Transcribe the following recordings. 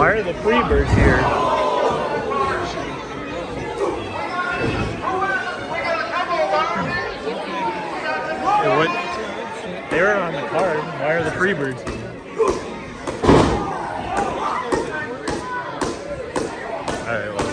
Why are the Freebirds here? Hey, what? They were on the card. Why are the Freebirds here? Alright, well.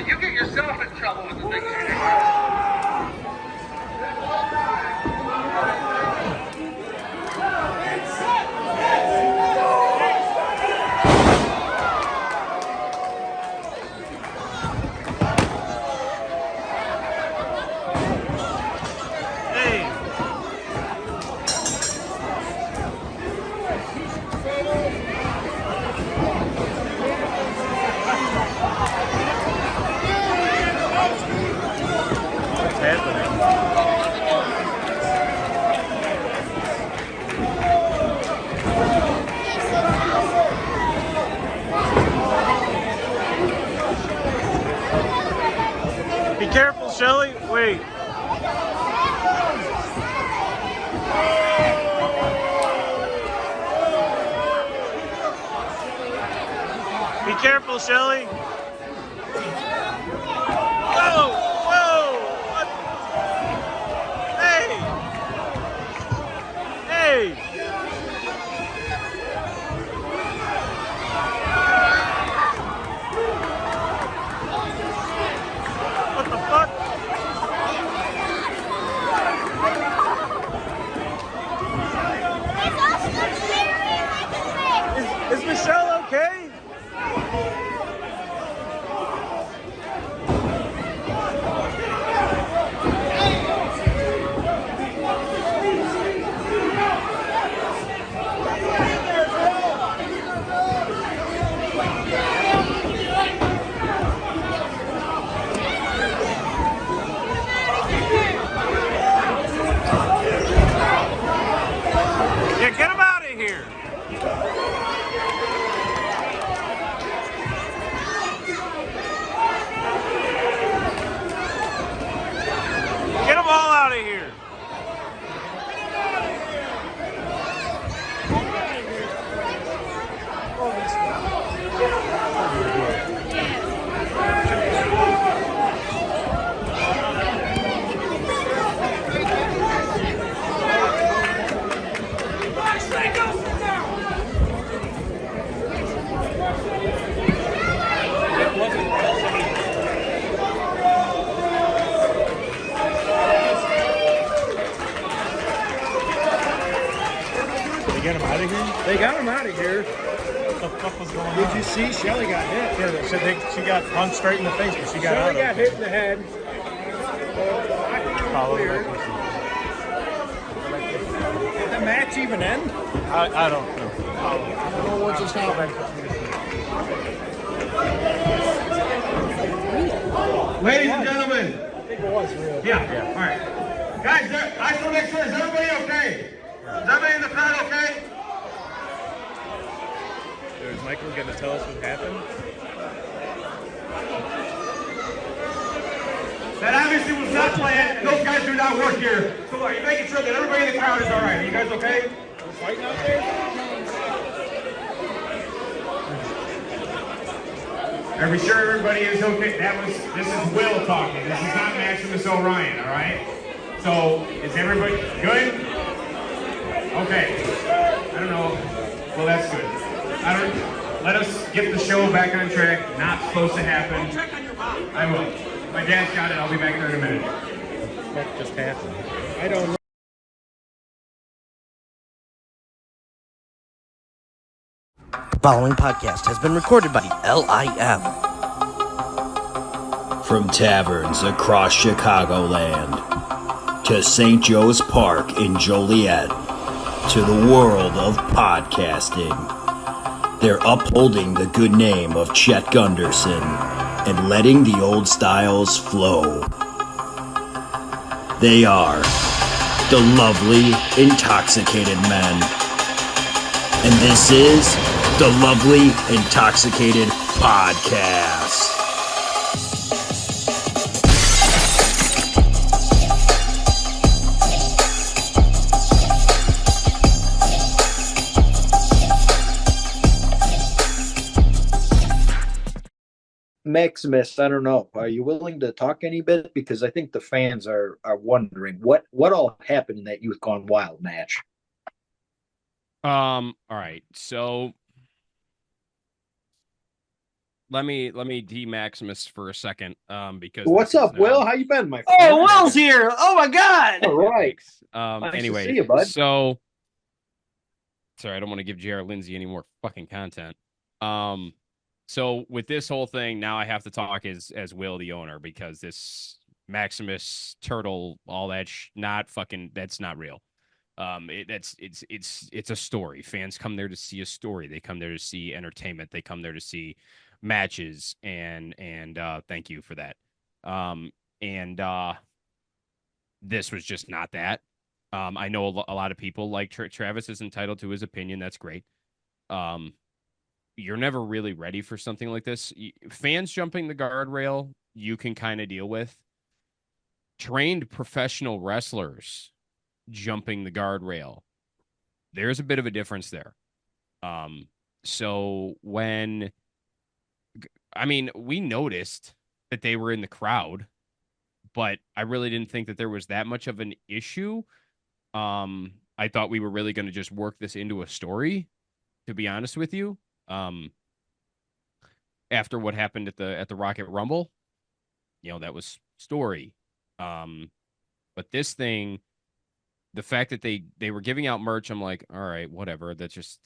You get yourself in trouble with the things you're doing. Be careful, Schelli. Wait. Be careful, Schelli. Whoa! Whoa! What? Hey! Hey! What the fuck? out of here? They got him out of here. What the fuck was going on? Did you see Schelli got hit? Yeah, they said she got punched straight in the face, but she got out Schelli of got it. hit in the head. Follow the record. Did the match even end? I don't know. I don't know what just happened. Ladies and gentlemen. I think it was real. Yeah. All right. Guys, I just want to make sure, is everybody okay? Is everybody in the crowd okay? Is Michael going to tell us what happened? That obviously was not planned. Those guys do not work here. So are you making sure that everybody in the crowd is all right? Are you guys okay? We're fighting out there? Are we sure everybody is okay? This is Will talking. This is not Maximus Orion, all right? So, is everybody good? Okay. I don't know. Well, that's good. Let us get the show back on track. Not supposed to happen. I will. My dad's got it. I'll be back there in a minute. What just happened? I don't know. The following podcast has been recorded by LIM. From taverns across Chicagoland to St. Joe's Park in Joliet to the world of podcasting, they're upholding the good name of Chet Gunderson and letting the old styles flow. They are the lovely, intoxicated men. And this is the Lovely Intoxicated Podcast. Maximus, I don't know. Are you willing to talk any bit? Because I think the fans are wondering what all happened in that Youth Gone Wild match. All right. So let me de-Maximus for a second. Because What's up, Will? How you been, my friend? Oh, Will's here! Oh my God! All right. Nice Nice to anyway, see you, bud. so sorry, I don't want to give J.R. Lindsay any more fucking content. So with this whole thing, now I have to talk as Will, the owner, because this Maximus Turtle, all that that's not real. It's a story. Fans come there to see a story. They come there to see entertainment. They come there to see matches, and thank you for that. This was just not that. I know a lot of people like Travis is entitled to his opinion. That's great. You're never really ready for something like this. Fans jumping the guardrail, you can kind of deal with. Trained professional wrestlers jumping the guardrail, there's a bit of a difference there. So we noticed that they were in the crowd, but I really didn't think that there was that much of an issue. I thought we were really going to just work this into a story, to be honest with you. After what happened at the Rocket Rumble, that was story. But this thing, the fact that they were giving out merch, I'm like, all right, whatever. That's just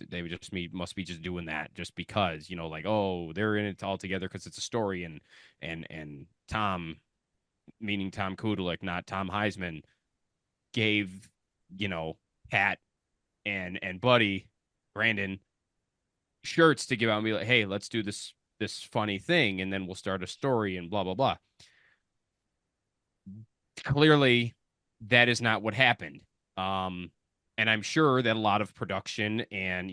must be just doing that just because, oh, they're in it all together because it's a story, and Tom, meaning Tom Kudelik, not Tom Heisman, gave Pat and Buddy Brandon shirts to give out and be like, hey, let's do this funny thing, and then we'll start a story and blah blah blah. Clearly, that is not what happened. And I'm sure that a lot of production and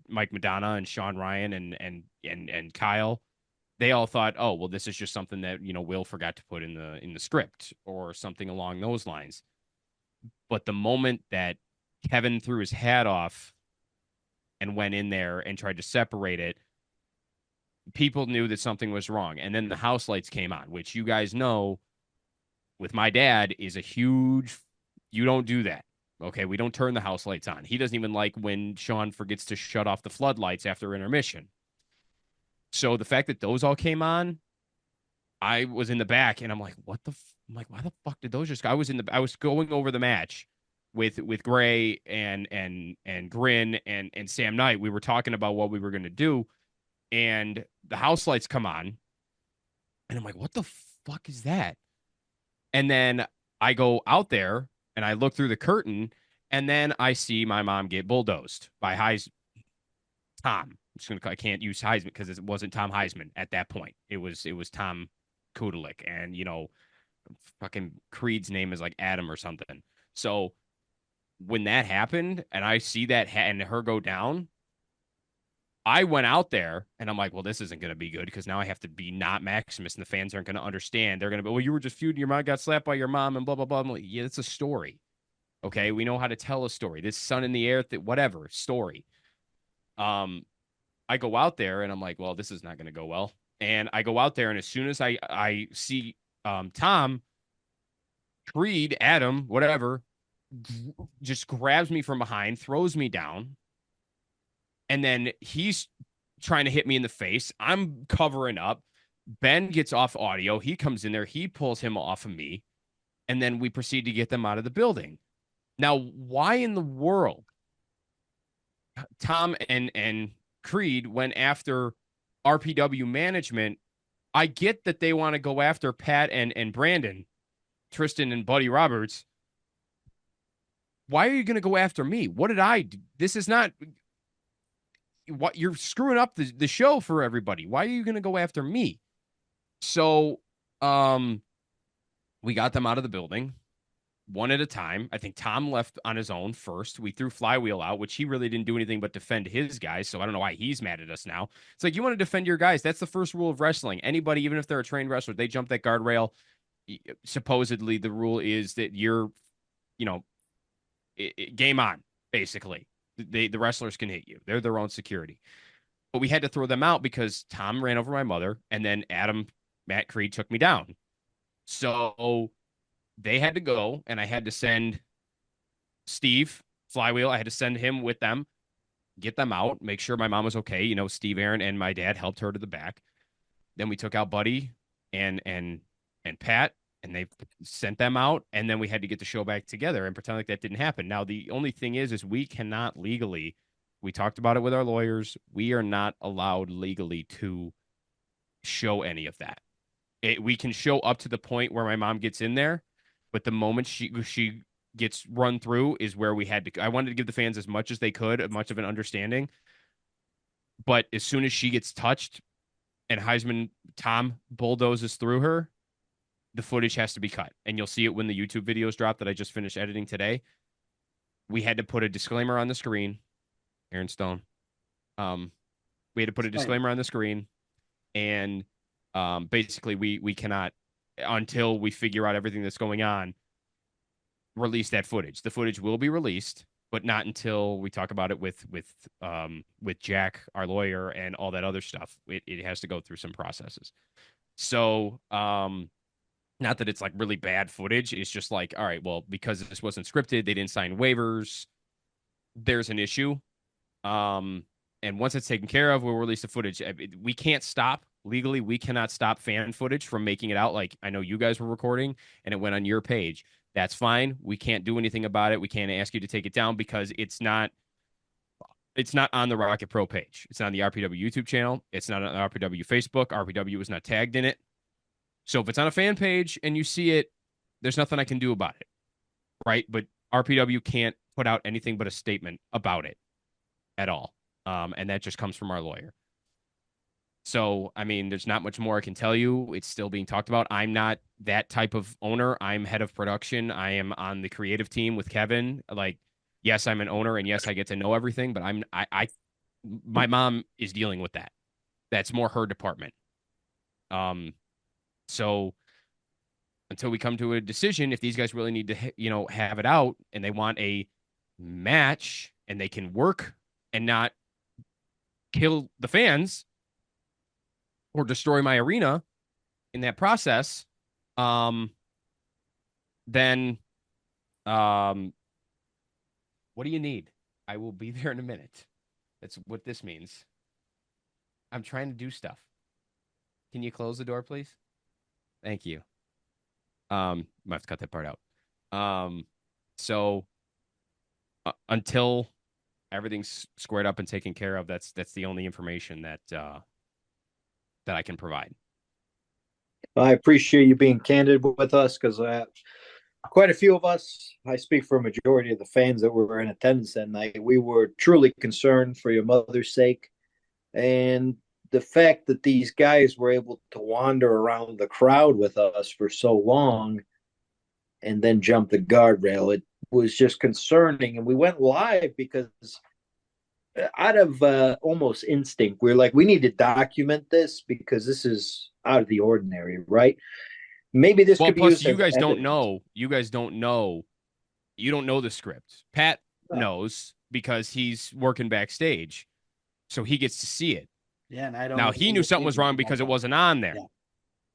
Mike Madonna and Sean Ryan and Kyle, they all thought, oh well, this is just something that Will forgot to put in the script or something along those lines. But the moment that Kevin threw his hat off and went in there and tried to separate it, people knew that something was wrong. And then the house lights came on, which you guys know with my dad is a huge, you don't do that. Okay, we don't turn the house lights on. He doesn't even like when Sean forgets to shut off the floodlights after intermission. So the fact that those all came on, I was in the back and I'm like, I'm like, why the fuck did those just go? I was going over the match with Gray and Grin and Sam Knight. We were talking about what we were going to do, and the house lights come on, and I'm like, what the fuck is that? And then I go out there and I look through the curtain, and then I see my mom get bulldozed by Tom. I can't use Heisman because it wasn't Tom Heisman at that point. It was Tom Kudelik, and fucking Creed's name is like Adam or something. So when that happened and I see that and her go down, I went out there and I'm like, well, this isn't going to be good because now I have to be not Maximus and the fans aren't going to understand. They're going to be, well, you were just feuding. Your mom got slapped by your mom and blah, blah, blah. I'm like, yeah, it's a story. Okay. We know how to tell a story. This sun in the air, whatever story. I go out there and I'm like, well, this is not going to go well. And I go out there and as soon as I see Tom, Creed, Adam, whatever, just grabs me from behind, throws me down. And then he's trying to hit me in the face. I'm covering up. Ben gets off audio. He comes in there. He pulls him off of me. And then we proceed to get them out of the building. Now, why in the world Tom and Creed went after RPW management? I get that they want to go after Pat and Brandon, Tristan and Buddy Roberts. Why are you going to go after me? What did I do? This is not what you're screwing up the show for everybody. Why are you going to go after me? So, we got them out of the building one at a time. I think Tom left on his own first. We threw Flywheel out, which he really didn't do anything but defend his guys. So I don't know why he's mad at us now. It's like, you want to defend your guys. That's the first rule of wrestling. Anybody, even if they're a trained wrestler, they jump that guardrail. Supposedly the rule is that you're, game on, basically. The wrestlers can hit you. They're their own security. But we had to throw them out because Tom ran over my mother, and then Matt Creed took me down. So they had to go, and I had to send Steve Flywheel. I had to send him with them, get them out, make sure my mom was okay. Steve Aaron and my dad helped her to the back. Then we took out Buddy and Pat, and they sent them out, and then we had to get the show back together and pretend like that didn't happen. Now, the only thing is we cannot legally, we talked about it with our lawyers, we are not allowed legally to show any of that. We can show up to the point where my mom gets in there, but the moment she gets run through is where we had to. I wanted to give the fans as much as they could, as much of an understanding. But as soon as she gets touched and Tom bulldozes through her, the footage has to be cut. And you'll see it when the YouTube videos drop that I just finished editing today. We had to put a disclaimer on the screen. Aaron Stone. We had to put a disclaimer on the screen. And basically, we cannot, until we figure out everything that's going on, release that footage. The footage will be released, but not until we talk about it with Jack, our lawyer, and all that other stuff. It has to go through some processes. So, not that it's like really bad footage. It's just like, all right, well, because this wasn't scripted, they didn't sign waivers. There's an issue. And once it's taken care of, we'll release the footage. We can't stop legally. We cannot stop fan footage from making it out. Like, I know you guys were recording and it went on your page. That's fine. We can't do anything about it. We can't ask you to take it down because it's not on the Rocket Pro page. It's not on the RPW YouTube channel. It's not on the RPW Facebook. RPW is not tagged in it. So if it's on a fan page and you see it, there's nothing I can do about it, right? But RPW can't put out anything but a statement about it at all. And that just comes from our lawyer. So, I mean, there's not much more I can tell you. It's still being talked about. I'm not that type of owner. I'm head of production. I am on the creative team with Kevin. Like, yes, I'm an owner, and yes, I get to know everything, but my mom is dealing with that. That's more her department. So until we come to a decision, if these guys really need to, have it out and they want a match and they can work and not kill the fans or destroy my arena in that process, then what do you need? I will be there in a minute. That's what this means. I'm trying to do stuff. Can you close the door, please? Thank you. Might have to cut that part out. So until everything's squared up and taken care of, that's the only information that I can provide. I appreciate you being candid with us because quite a few of us, I speak for a majority of the fans that were in attendance that night, we were truly concerned for your mother's sake. And the fact that these guys were able to wander around the crowd with us for so long and then jump the guardrail, it was just concerning. And we went live because out of almost instinct, we're like, we need to document this because this is out of the ordinary, right? Maybe this could be Plus used you as guys don't evidence. know. You guys don't know. You don't know the script. Pat No. knows because he's working backstage, so he gets to see it. Yeah, and I don't. Now he knew something was wrong because it wasn't on there.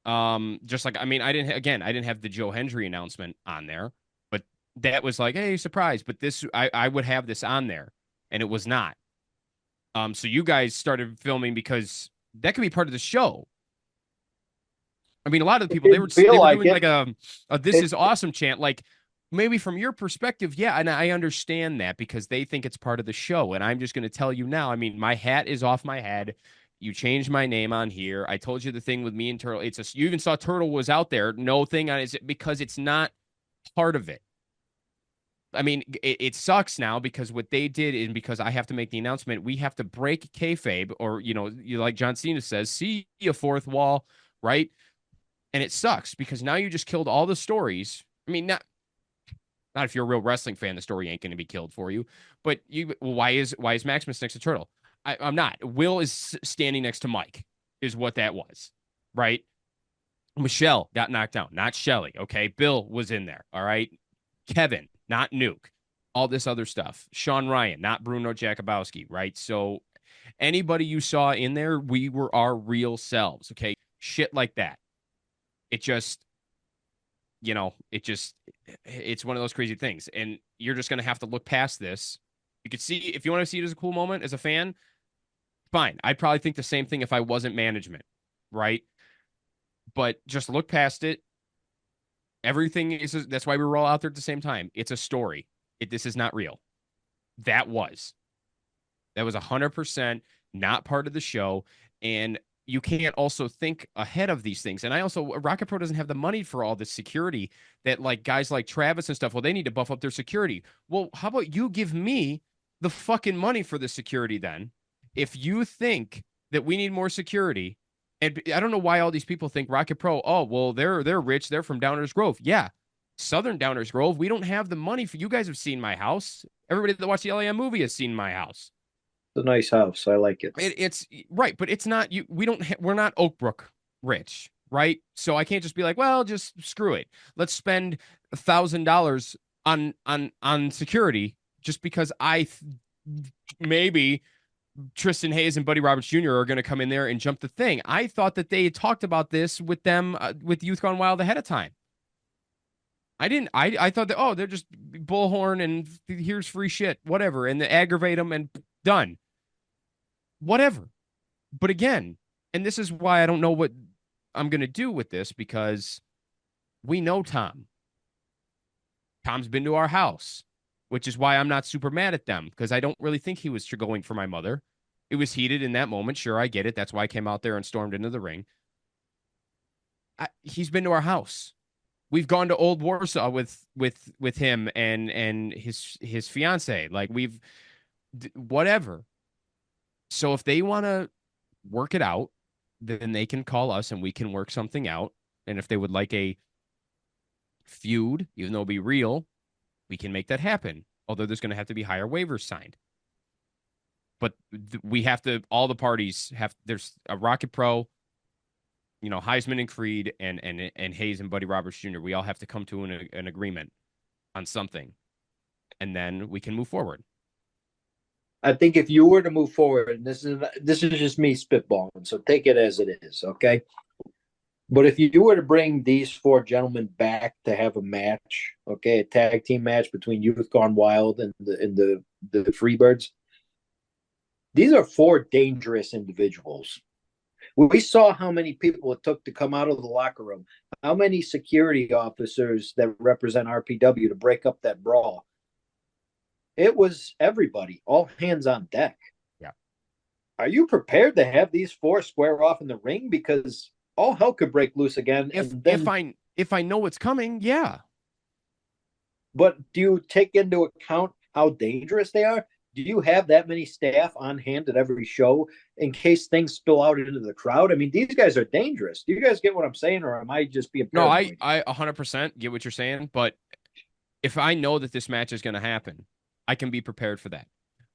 Yeah. Just like I mean, I didn't have the Joe Hendry announcement on there, but that was like, hey, surprise. But this, I would have this on there, and it was not. So you guys started filming because that could be part of the show. I mean, a lot of the people they were doing like a "This is awesome" chant. Like maybe from your perspective, yeah, and I understand that because they think it's part of the show. And I'm just going to tell you now. I mean, my hat is off my head. You changed my name on here. I told you the thing with me and Turtle. You even saw Turtle was out there. No thing on it because it's not part of it. I mean, it sucks now because what they did and because I have to make the announcement, we have to break kayfabe or, you like John Cena says, see a fourth wall, right? And it sucks because now you just killed all the stories. I mean, not if you're a real wrestling fan, the story ain't going to be killed for you. But why is Maximus next to Turtle? I'm not. Will is standing next to Mike, is what that was, right? Michelle got knocked down, not Schelli. Okay, Bill was in there. All right, Kevin, not Nuke. All this other stuff. Sean Ryan, not Bruno Jakubowski, right? So anybody you saw in there, we were our real selves. Okay, shit like that. It just, it's one of those crazy things. And you're just going to have to look past this. You could see, if you want to see it as a cool moment as a fan, fine. I'd probably think the same thing if I wasn't management, right? But just look past it. Everything that's why we were all out there at the same time. It's a story. This is not real. That was 100% not part of the show. And you can't also think ahead of these things. And Rocket Pro doesn't have the money for all this security that like guys like Travis and stuff. Well, they need to buff up their security. Well, how about you give me the fucking money for the security then? If you think that we need more security, and I don't know why all these people think Rocket Pro, oh, well, they're rich. They're from Downers Grove. Yeah. Southern Downers Grove. We don't have the money for you guys have seen my house. Everybody that watched the LAM movie has seen my house. It's a nice house. I like it. It's right, but it's not you. We're not Oakbrook rich, right? So I can't just be like, well, just screw it. Let's spend $1,000 on security just because maybe Tristan Hayes and Buddy Roberts Jr. are going to come in there and jump the thing. I thought that they had talked about this with them with Youth Gone Wild ahead of time. I didn't. I thought that they're just bullhorn and here's free shit, whatever, and they aggravate them and done. Whatever. But again, and this is why I don't know what I'm going to do with this because we know Tom. Tom's been to our house, which is why I'm not super mad at them because I don't really think he was going for my mother. It was heated in that moment. Sure, I get it. That's why I came out there and stormed into the ring. He's been to our house. We've gone to Old Warsaw with him and his fiance. Like whatever. So if they want to work it out, then they can call us and we can work something out. And if they would like a feud, even though it'll be real, we can make that happen. Although there's going to have to be higher waivers signed. But we have to, all the parties there's a Rocket Pro, Heisman and Creed and Hayes and Buddy Roberts Jr. We all have to come to an agreement on something. And then we can move forward. I think if you were to move forward, and this is just me spitballing, so take it as it is, okay? But if you were to bring these four gentlemen back to have a match, okay, a tag team match between Youth Gone Wild and the Freebirds, these are four dangerous individuals. We saw how many people it took to come out of the locker room, how many security officers that represent RPW to break up that brawl. It was everybody, all hands on deck. Yeah. Are you prepared to have these four square off in the ring? Because all hell could break loose again. If I know what's coming, yeah. But do you take into account how dangerous they are? Do you have that many staff on hand at every show in case things spill out into the crowd? I mean, these guys are dangerous. Do you guys get what I'm saying, or am I just being No, paranoid? I 100% get what you're saying, but if I know that this match is going to happen, I can be prepared for that.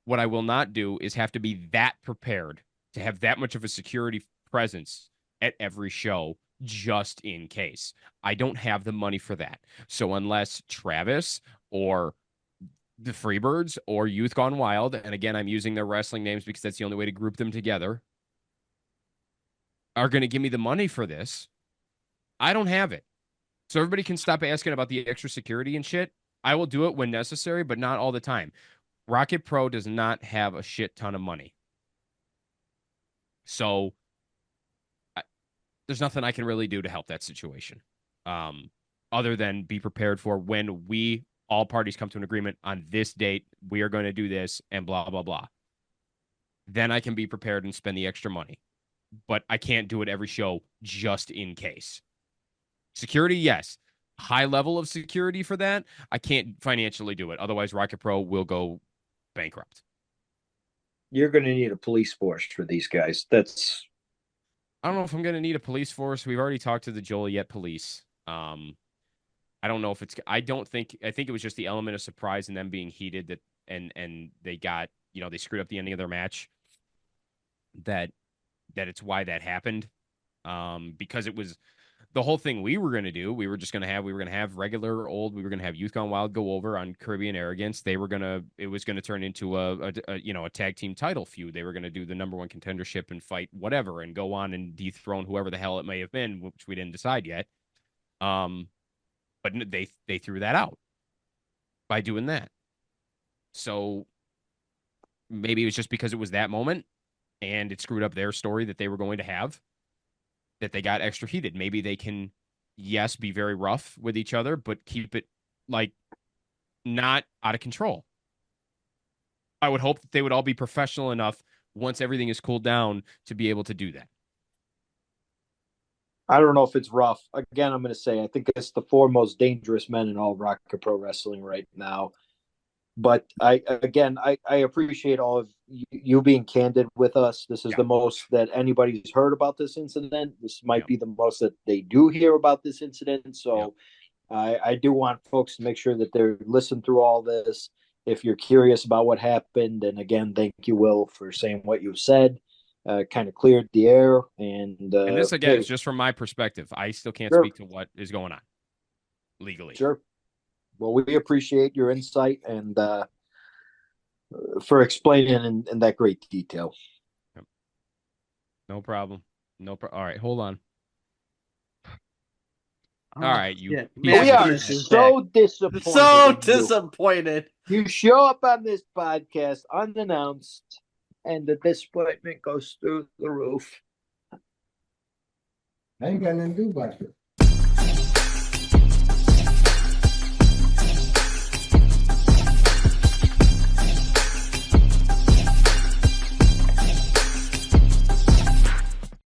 What I will not do is have to be that prepared to have that much of a security presence at every show just in case. I don't have the money for that. So unless Travis or the Freebirds or Youth Gone Wild, and again, I'm using their wrestling names because that's the only way to group them together, are going to give me the money for this, I don't have it. So everybody can stop asking about the extra security and shit. I will do it when necessary, but not all the time. Rocket Pro does not have a shit ton of money. So there's nothing I can really do to help that situation. Other than be prepared for when all parties come to an agreement on this date, we are going to do this and blah, blah, blah. Then I can be prepared and spend the extra money. But I can't do it every show just in case. Security, yes. High level of security for that, I can't financially do it. Otherwise, Rocket Pro will go bankrupt. You're going to need a police force for these guys. I don't know if I'm going to need a police force. We've already talked to the Joliet police. I don't know if I think it was just the element of surprise and them being heated that, and they got, they screwed up the ending of their match. That it's why that happened. Because it was the whole thing we were going to do. We were going to have regular old, we were going to have Youth Gone Wild go over on Caribbean Arrogance. It was going to turn into a tag team title feud. They were going to do the number one contendership and fight whatever and go on and dethrone whoever the hell it may have been, which we didn't decide yet. But they threw that out by doing that. So maybe it was just because it was that moment and it screwed up their story that they were going to have, that they got extra heated. Maybe they can, yes, be very rough with each other, but keep it not out of control. I would hope that they would all be professional enough once everything is cooled down to be able to do that. I don't know if it's rough. Again, I'm going to say I think it's the four most dangerous men in all Rocket Pro Wrestling right now. But I appreciate all of you being candid with us. This is the most that anybody's heard about this incident. This might be the most that they do hear about this incident. So I do want folks to make sure that they're listening through all this. If you're curious about what happened, and again, thank you, Will, for saying what you said. Kind of cleared the air. And this, again, is just from my perspective. I still can't speak to what is going on legally. Sure. Well, we appreciate your insight and for explaining in that great detail. No problem. All right, hold on. Oh, all right, you. We are so disappointed. So disappointed. You show up on this podcast unannounced, and the disappointment goes through the roof. I ain't got nothing to do about it.